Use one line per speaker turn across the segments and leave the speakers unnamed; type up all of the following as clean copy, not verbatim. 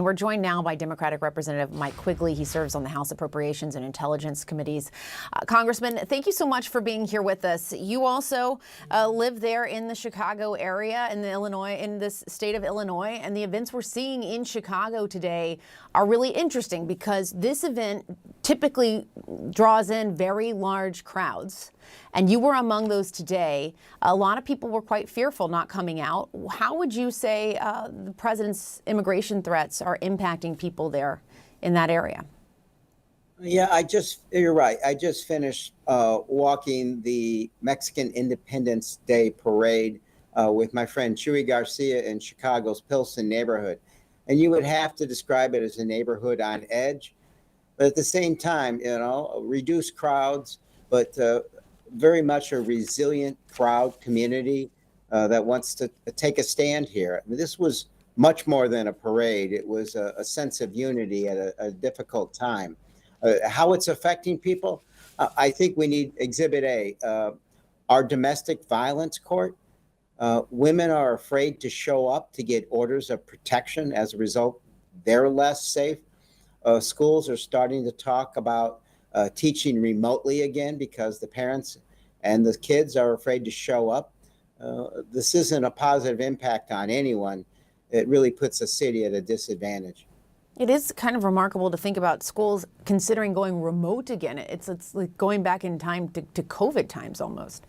We're joined now by Democratic Representative Mike Quigley. He serves on the House Appropriations and Intelligence Committees. Congressman, thank you so much for being here with us. You also live there in the Chicago area, in this state of Illinois, and the events we're seeing in Chicago today are really interesting because this event typically draws in very large crowds. And you were among those today. A lot of people were quite fearful not coming out. How would you say the president's immigration threats are impacting people there in that area?
Yeah, you're right. I just finished walking the Mexican Independence Day parade with my friend Chuy Garcia in Chicago's Pilsen neighborhood. And you would have to describe it as a neighborhood on edge. But at the same time, reduced crowds, but very much a resilient, proud community that wants to take a stand here. I mean, this was much more than a parade. It was a sense of unity at a difficult time. How it's affecting people, I think we need Exhibit A, our domestic violence court. Women are afraid to show up to get orders of protection. As a result, they're less safe. Schools are starting to talk about teaching remotely again because the parents and the kids are afraid to show up. This isn't a positive impact on anyone. It really puts a city at a disadvantage.
It is kind of remarkable to think about schools considering going remote again. It's like going back in time to COVID times almost.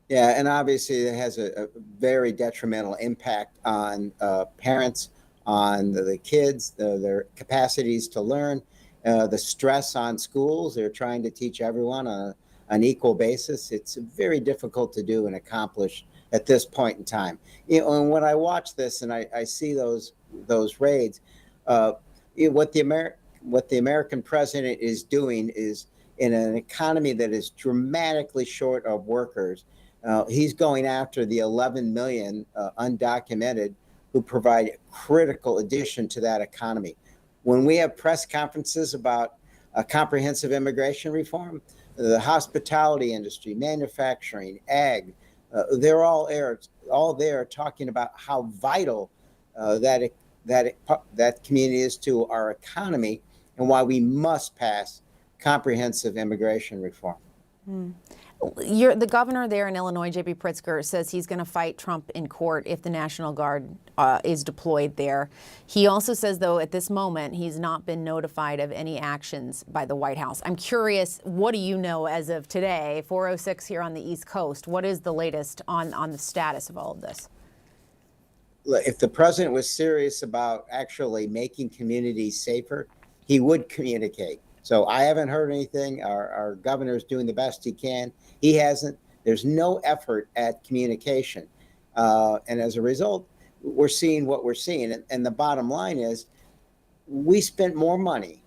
Yeah, and obviously it has a very detrimental impact on parents, on the kids, their capacities to learn, the stress on schools. They're trying to teach everyone on an equal basis. It's very difficult to do and accomplish at this point in time. And when I watch this and I see those raids, what the American president is doing is, in an economy that is dramatically short of workers, he's going after the 11 million undocumented who provide a critical addition to that economy. When we have press conferences about a comprehensive immigration reform, the hospitality industry, manufacturing, ag, they're all there talking about how vital that community is to our economy and why we must pass comprehensive immigration reform.
The governor there in Illinois, J.B. Pritzker, says he's going to fight Trump in court if the National Guard is deployed there. He also says, though, at this moment, he's not been notified of any actions by the White House. I'm curious, what do you know as of today, 4:06 here on the East Coast? What is the latest on the status of all of this?
If the president was serious about actually making communities safer, he would communicate. So I haven't heard anything. Our governor is doing the best he can. He hasn't. There's no effort at communication. And as a result, we're seeing what we're seeing. And the bottom line is we spent more money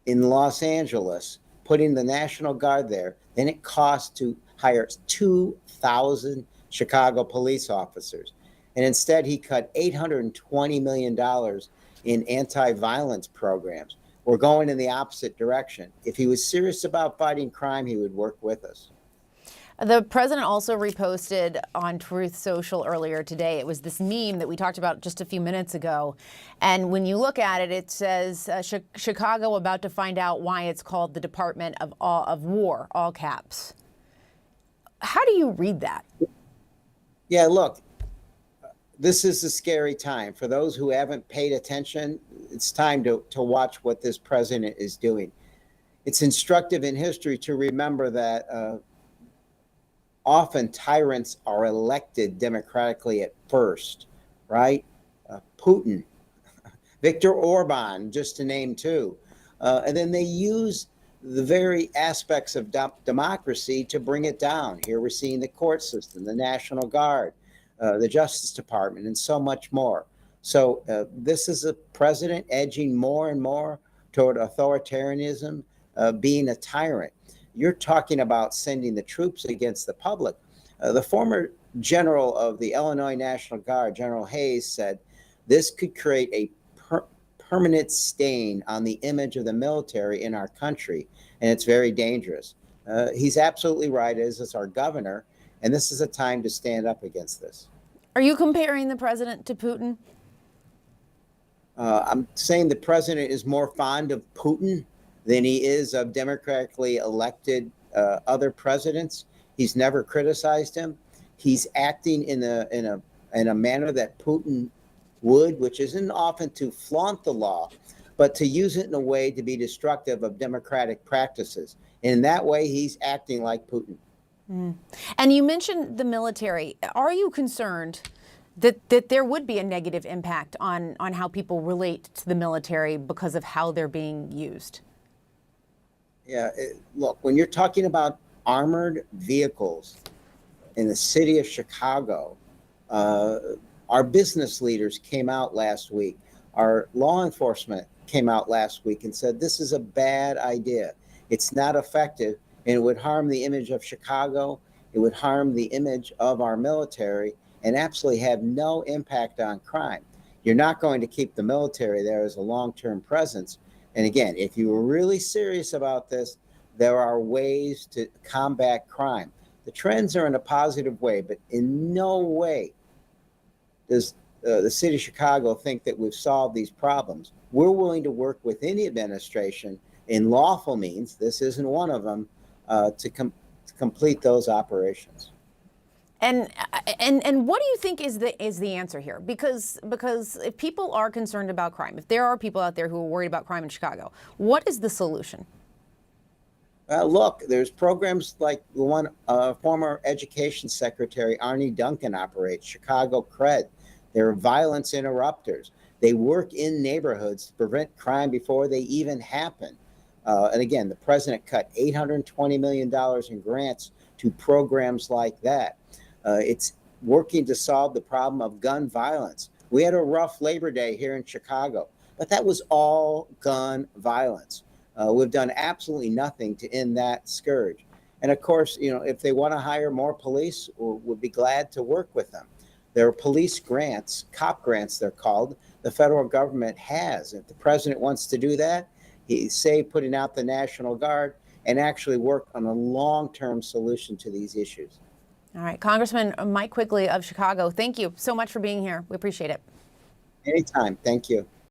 in Los Angeles putting the National Guard there than it cost to hire 2,000 Chicago police officers. And instead, he cut $820 million in anti-violence programs. We're going in the opposite direction. If he was serious about fighting crime, he would work with us.
The president also reposted on Truth Social earlier today. It was this meme that we talked about just a few minutes ago. And when you look at it, it says Chicago about to find out why it's called the Department of War, all caps. How do you read that?
Yeah, look, this is a scary time. For those who haven't paid attention, it's time to watch what this president is doing. It's instructive in history to remember that often tyrants are elected democratically at first, right? Putin, Viktor Orban, just to name two. And then they use the very aspects of democracy to bring it down. Here we're seeing the court system, the National Guard, the Justice Department, and so much more. So this is a president edging more and more toward authoritarianism, being a tyrant. You're talking about sending the troops against the public. The former general of the Illinois National Guard, General Hayes, said this could create a permanent stain on the image of the military in our country, and it's very dangerous. He's absolutely right, as is our governor, and this is a time to stand up against this.
Are you comparing the president to Putin?
I'm saying the president is more fond of Putin than he is of democratically elected other presidents. He's never criticized him. He's acting in a manner that Putin would, which isn't often to flaunt the law, but to use it in a way to be destructive of democratic practices. And in that way, he's acting like Putin.
And you mentioned the military. Are you concerned that there would be a negative impact on how people relate to the military because of how they're being used?
Yeah, look, when you're talking about armored vehicles in the city of Chicago, our business leaders came out last week. Our law enforcement came out last week and said this is a bad idea. It's not effective, and it would harm the image of Chicago. It would harm the image of our military and absolutely have no impact on crime. You're not going to keep the military there as a long-term presence. And again, if you were really serious about this, there are ways to combat crime. The trends are in a positive way, but in no way does the city of Chicago think that we've solved these problems. We're willing to work with any administration in lawful means, this isn't one of them, to complete those operations.
And what do you think is the answer here? Because if people are concerned about crime, if there are people out there who are worried about crime in Chicago, what is the solution?
Look, there's programs like the one former Education Secretary Arne Duncan operates, Chicago Cred. They're violence interrupters. They work in neighborhoods to prevent crime before they even happen. And again, the president cut $820 million in grants to programs like that. It's working to solve the problem of gun violence. We had a rough Labor Day here in Chicago, but that was all gun violence. We've done absolutely nothing to end that scourge. And of course, if they want to hire more police, we'll be glad to work with them. There are police grants, cop grants they're called, the federal government has. If the president wants to do that, say putting out the National Guard and actually work on a long-term solution to these issues.
All right, Congressman Mike Quigley of Chicago, thank you so much for being here. We appreciate it.
Anytime. Thank you.